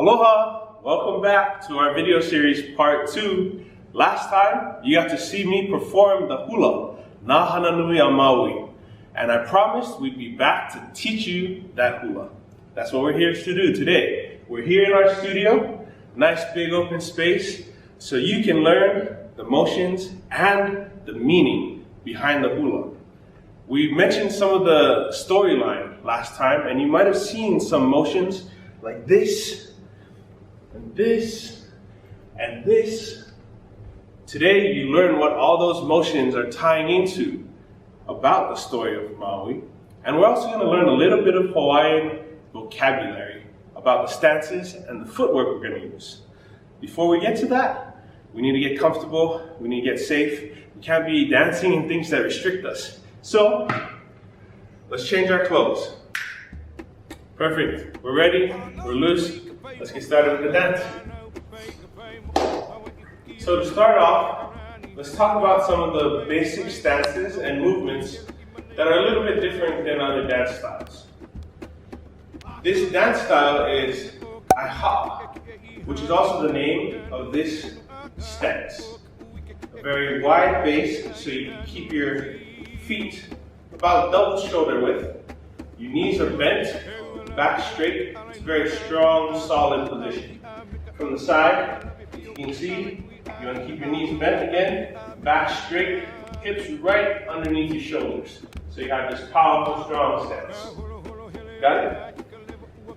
Aloha! Welcome back to our video series part 2. Last time, you got to see me perform the hula, Nahana Nui on Maui. And I promised we'd be back to teach you that hula. That's what we're here to do today. We're here in our studio, nice big open space, so you can learn the motions and the meaning behind the hula. We mentioned some of the storyline last time, and you might have seen some motions like this, and this, and this. Today, you learn what all those motions are tying into about the story of Maui. And we're also going to learn a little bit of Hawaiian vocabulary about the stances and the footwork we're going to use. Before we get to that, we need to get comfortable, we need to get safe. We can't be dancing in things that restrict us. So, let's change our clothes. Perfect. We're ready, we're loose. Let's get started with the dance. So to start off, let's talk about some of the basic stances and movements that are a little bit different than other dance styles. This dance style is Aiha, which is also the name of this stance. A very wide base, so you can keep your feet about double shoulder width. Your knees are bent, back straight. It's a very strong, solid position. From the side, if you can see, you want to keep your knees bent again, back straight, hips right underneath your shoulders. So you have this powerful, strong stance. Got it?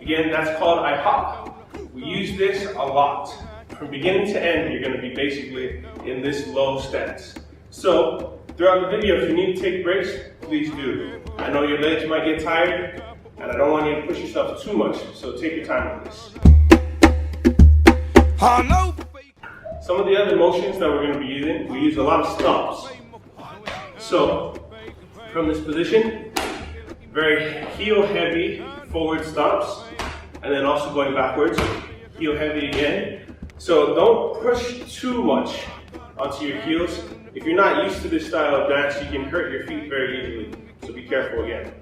Again, that's called Aiha. We use this a lot. From beginning to end, you're going to be basically in this low stance. So, throughout the video, if you need to take breaks, please do. I know your legs might get tired, and I don't want you to push yourself too much, so take your time with this. Some of the other motions that we're going to be using, we use a lot of stomps. So, from this position, very heel heavy forward stomps, and then also going backwards, heel heavy again. So don't push too much onto your heels. If you're not used to this style of dance, you can hurt your feet very easily, so be careful again.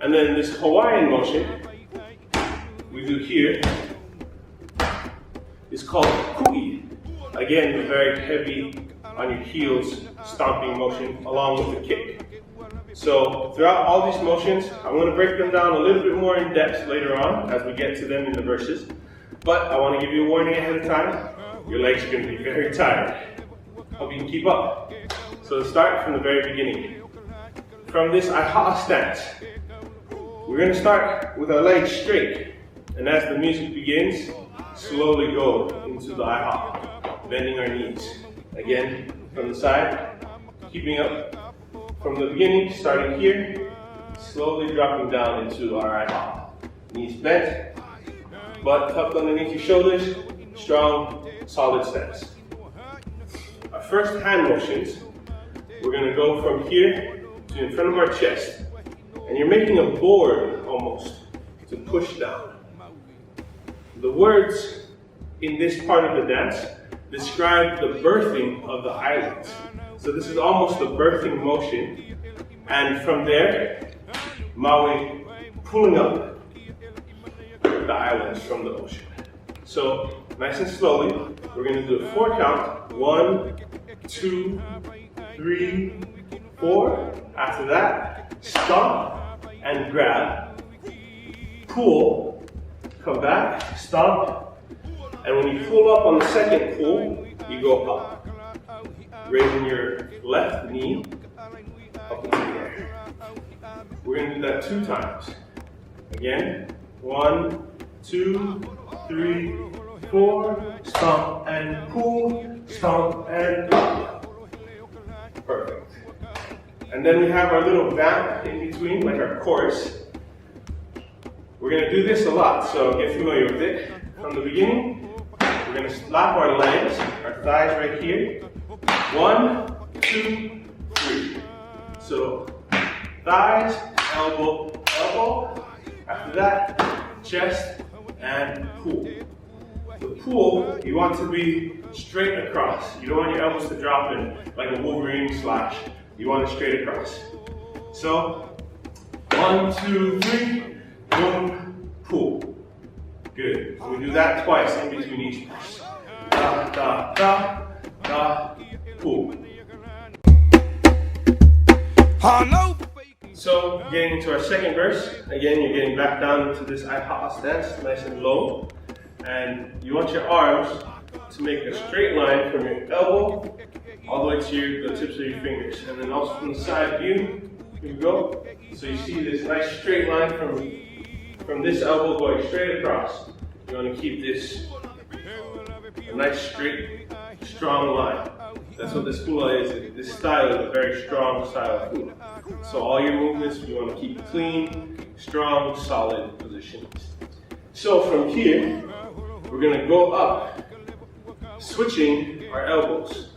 And then this Hawaiian motion we do here is called kui. Again, very heavy on your heels stomping motion along with the kick. So throughout all these motions, I'm going to break them down a little bit more in depth later on as we get to them in the verses. But I want to give you a warning ahead of time. Your legs are going to be very tired. Hope you can keep up. So let's start from the very beginning. From this Aiha stance, we're going to start with our legs straight. And as the music begins, slowly go into the Aiha, bending our knees. Again, from the side, keeping up. From the beginning, starting here, slowly dropping down into our Aiha. Knees bent, butt tucked underneath your shoulders, strong, solid stance. Our first hand motions, we're going to go from here to in front of our chest. And you're making a board almost to push down. The words in this part of the dance describe the birthing of the islands. So this is almost a birthing motion. And from there, Maui pulling up the islands from the ocean. So nice and slowly, we're going to do a 4 count. 1, 2, 3, 4. After that, stomp and grab, pull, come back, stomp, and when you pull up on the second pull, you go up, raising your left knee up into the air. We're going to do that 2 times. Again, 1, 2, 3, 4, stomp and pull, stomp and up. Perfect. And then we have our little vamp in between, like our chorus. We're going to do this a lot, so get familiar with it. From the beginning, we're going to slap our legs, our thighs right here. 1, 2, 3. So thighs, elbow, elbow. After that, chest and pull. The pull, you want to be straight across. You don't want your elbows to drop in like a Wolverine slash. You want it straight across. So, 1, 2, 3, boom, pull. Good. So we do that twice in between each verse. Da, da, da, da, cool. So, getting into our second verse, again, you're getting back down into this iha'a stance, nice and low. And you want your arms to make a straight line from your elbow all the way to the tips of your fingers. And then also from the side view, here we go. So you see this nice straight line from this elbow going straight across. You want to keep this a nice straight, strong line. That's what this hula is. This style is a very strong style of hula. So all your movements, you want to keep clean, strong, solid positions. So from here, we're going to go up, switching our elbows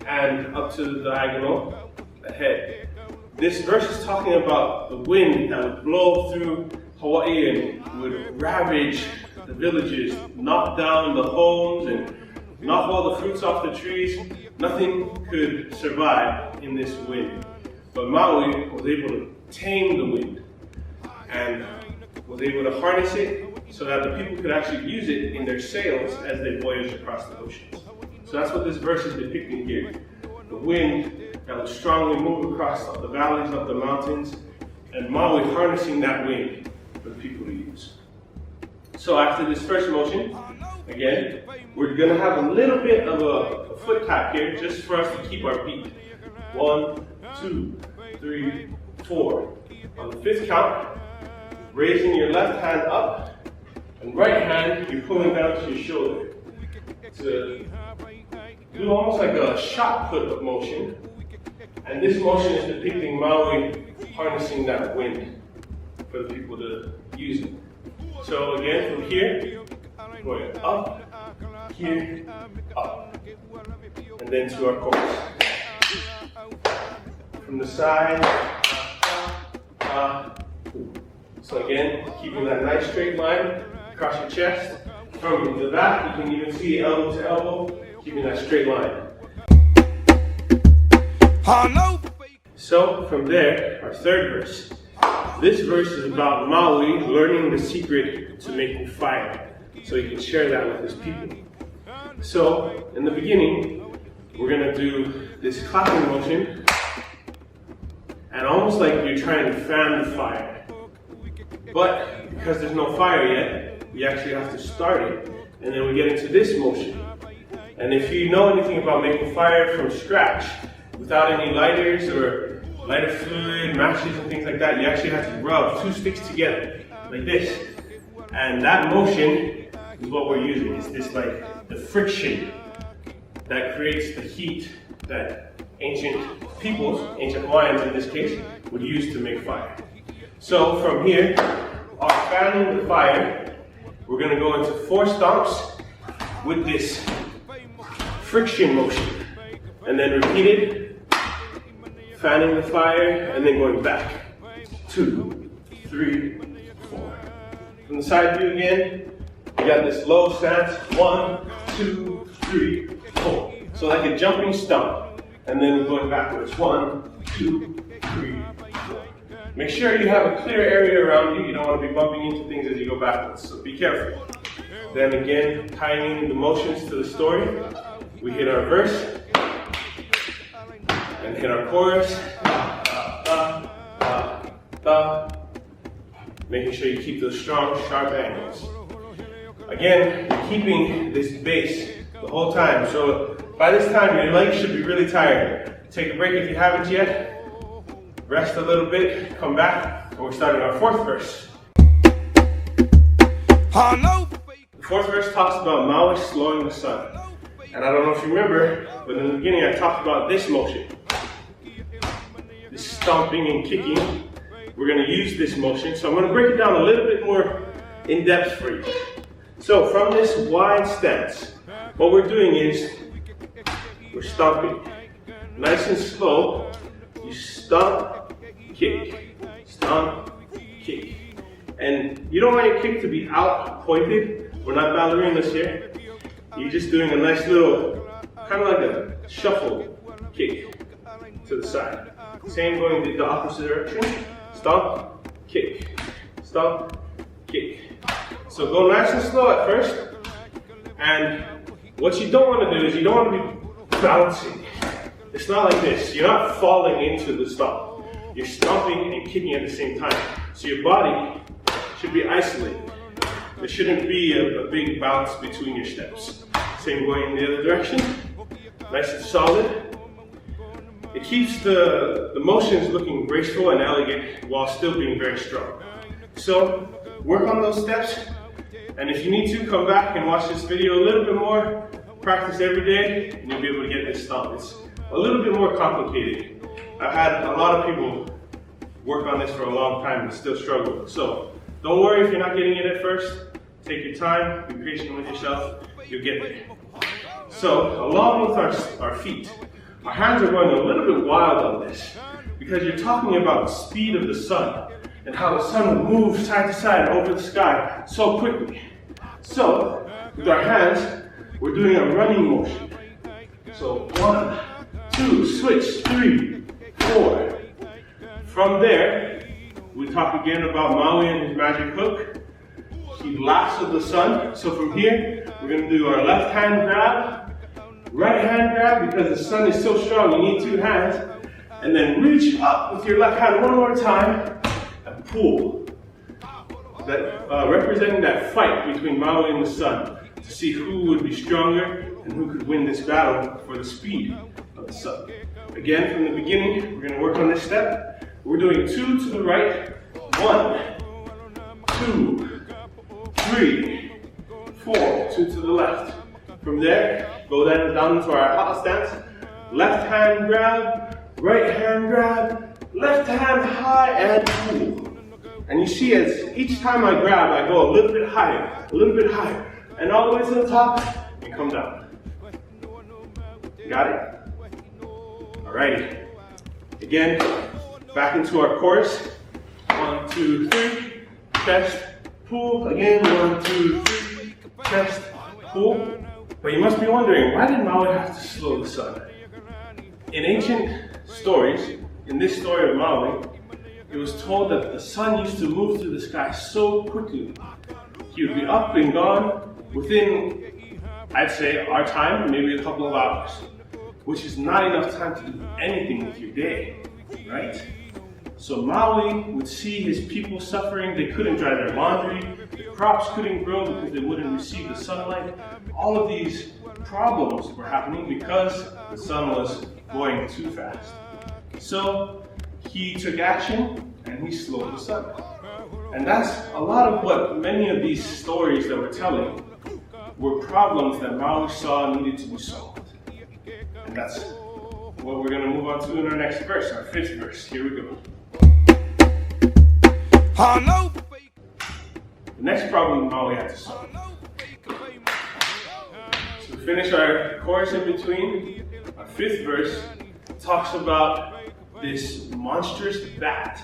and up to the diagonal ahead. This verse is talking about the wind that would blow through Hawaii and would ravage the villages, knock down the homes and knock all the fruits off the trees. Nothing could survive in this wind. But Maui was able to tame the wind and was able to harness it so that the people could actually use it in their sails as they voyaged across the oceans. So that's what this verse is depicting here. The wind that would strongly move across the valleys of the mountains, and Maui harnessing that wind for the people to use. So after this first motion, again, we're going to have a little bit of a foot tap here just for us to keep our beat. 1, 2, 3, 4. On the fifth count, raising your left hand up, and right hand you're pulling down to your shoulder to do almost like a shot put motion. And this motion is depicting Maui harnessing that wind for the people to use it. So again, from here, going up, here, up, and then to our chorus. From the side, so again, keeping that nice straight line across your chest. From the back, you can even see elbow to elbow, keeping that straight line. So from there, our third verse. This verse is about Maui learning the secret to making fire, so he can share that with his people. So in the beginning, we're going to do this clapping motion, and almost like you're trying to fan the fire. But because there's no fire yet, we actually have to start it, and then we get into this motion. And if you know anything about making fire from scratch, without any lighters or lighter fluid, matches and things like that, you actually have to rub 2 sticks together, like this. And that motion is what we're using. It's this like the friction that creates the heat that ancient peoples, ancient Hawaiians in this case, would use to make fire. So from here, our fanning the fire, we're going to go into 4 stomps with this friction motion, and then repeat it, fanning the fire, and then going back. 2, 3, 4. From the side view again, you got this low stance. 1, 2, 3, 4. So like a jumping stomp, and then we're going backwards. 1, 2, 3, 4. Make sure you have a clear area around you. You don't want to be bumping into things as you go backwards, so be careful. Then again, tying in the motions to the story, we hit our verse, and hit our chorus, making sure you keep those strong, sharp angles. Again, you're keeping this bass the whole time, so by this time your legs should be really tired. Take a break if you haven't yet, rest a little bit, come back, and we're starting our 4th verse. The 4th verse talks about Maui slowing the sun. And I don't know if you remember, but in the beginning I talked about this motion. This stomping and kicking. We're going to use this motion, so I'm going to break it down a little bit more in depth for you. So from this wide stance, what we're doing is we're stomping. Nice and slow, you stomp, kick, stomp, kick. And you don't want your kick to be out pointed. We're not ballerinas here. You're just doing a nice little, kind of like a shuffle kick to the side. Same going the opposite direction. Stomp, kick, stomp, kick. So go nice and slow at first. And what you don't want to do is you don't want to be bouncing. It's not like this. You're not falling into the stomp. You're stomping and kicking at the same time. So your body should be isolated. There shouldn't be a big bounce between your steps. Same going in the other direction. Nice and solid. It keeps the motions looking graceful and elegant while still being very strong. So work on those steps. And if you need to, come back and watch this video a little bit more. Practice every day and you'll be able to get this stomp. It's a little bit more complicated. I've had a lot of people work on this for a long time and still struggle. So don't worry if you're not getting it at first. Take your time, be patient with yourself, you'll get there. So along with our feet, our hands are going a little bit wild on this because you're talking about the speed of the sun and how the sun will move side to side over the sky so quickly. So with our hands, we're doing a running motion. So 1, 2, switch, 3, 4. From there, we talk again about Maui and his magic hook. He lassoed the sun. So from here, we're going to do our left hand grab, right hand grab, because the sun is so strong, you need 2 hands. And then reach up with your left hand one more time and pull. That representing that fight between Maui and the sun to see who would be stronger and who could win this battle for the speed of the sun. Again, from the beginning, we're going to work on this step. We're doing 2 to the right, 1, 2, 3, 4, 2 to the left. From there, go down into our HULA stance. Left hand grab, right hand grab, left hand high and pull. And you see as each time I grab, I go a little bit higher, and all the way to the top, and come down. Got it? Alrighty. Again, back into our chorus. 1, 2, 3, chest, pull. Again, 1, 2, 3, chest, pull. But you must be wondering, why did Maui have to slow the sun? In ancient stories, in this story of Maui, it was told that the sun used to move through the sky so quickly. He would be up and gone within, I'd say, our time, maybe a couple of hours, which is not enough time to do anything with your day, right? So Maui would see his people suffering. They couldn't dry their laundry, the crops couldn't grow because they wouldn't receive the sunlight. All of these problems were happening because the sun was going too fast. So he took action and he slowed the sun. And that's a lot of what many of these stories that we're telling were problems that Maui saw needed to be solved. And that's what we're going to move on to in our next verse, our 5th verse. Here we go. The next problem Maui had to solve. So to finish our chorus in between, our 5th verse talks about this monstrous bat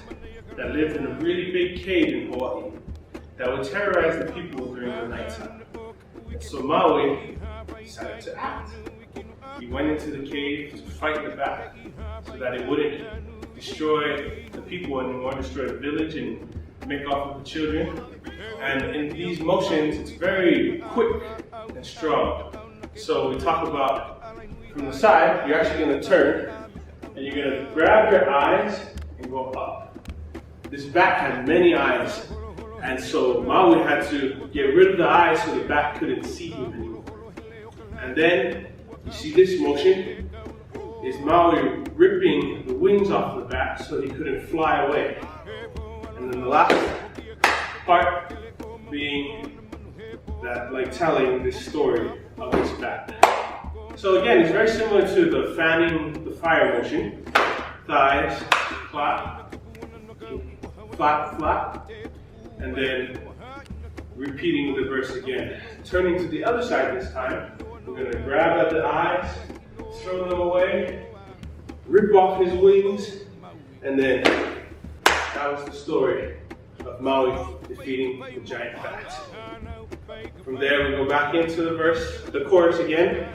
that lived in a really big cave in Hawaii that would terrorize the people during the nighttime. So Maui decided to act. He went into the cave to fight the bat so that it wouldn't destroy the people anymore, destroy the village and make off with the children. And in these motions, it's very quick and strong. So we talk about from the side, you're actually going to turn and you're going to grab your eyes and go up. This bat had many eyes, and so Maui had to get rid of the eyes so the bat couldn't see him anymore. And then you see this motion is Maui ripping the wings off the bat so he couldn't fly away. And then the last part being that, like telling this story of this bat. So again, it's very similar to the fanning the fire motion. Thighs, clap, flap, flap, and then repeating the verse again. Turning to the other side this time, we're going to grab at the eyes, throw them away, rip off his wings, and then that was the story of Maui defeating the giant bat. From there, we go back into the chorus again.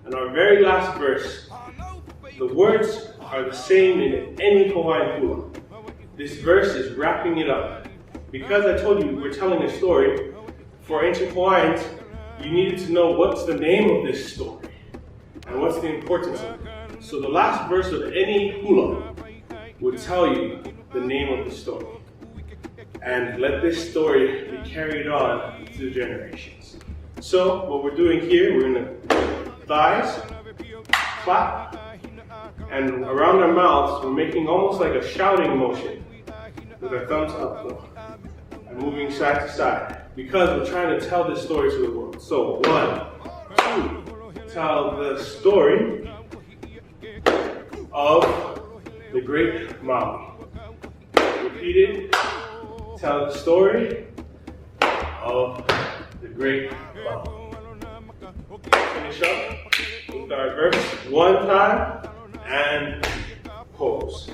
And our very last verse the words are the same in any Hawaiian hula. This verse is wrapping it up. Because I told you we're telling a story, for ancient Hawaiians, you needed to know what's the name of this story and what's the importance of it. So the last verse of any hula would tell you the name of the story. And let this story be carried on to the generations. So what we're doing here, we're in the thighs, clap, and around our mouths, we're making almost like a shouting motion with our thumbs up though, and moving side to side, because we're trying to tell this story to the world. So 1, 2, tell the story of the great Maui. Repeat it. Tell the story of the great Maui. Finish up with our verse one time and pose.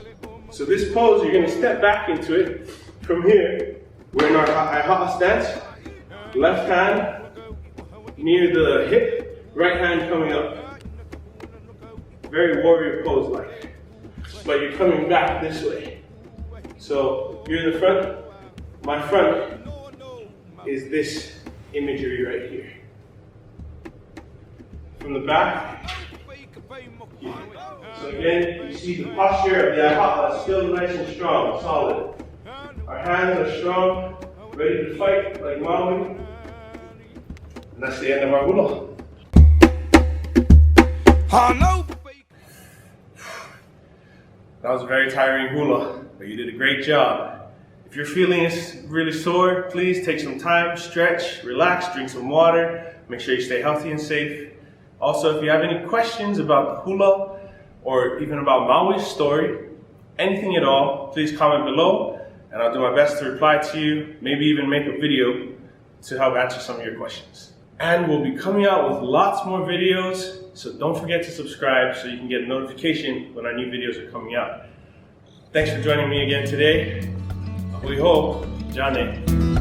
So this pose, you're going to step back into it. From here, we're in our iha'a stance. Left hand near the hip, right hand coming up. Very warrior pose like. But you're coming back this way. So you're in the front. My front is this imagery right here. From the back, here. So again, you see the posture of the iha'a is still nice and strong, solid. Our hands are strong, ready to fight like Maui. And that's the end of our hula. That was a very tiring hula, but you did a great job. If you're feeling really sore, please take some time, stretch, relax, drink some water, make sure you stay healthy and safe. Also, if you have any questions about the hula or even about Maui's story, anything at all, please comment below and I'll do my best to reply to you, maybe even make a video to help answer some of your questions. And we'll be coming out with lots more videos, so don't forget to subscribe so you can get a notification when our new videos are coming out. Thanks for joining me again today. Ahui ho, Jane.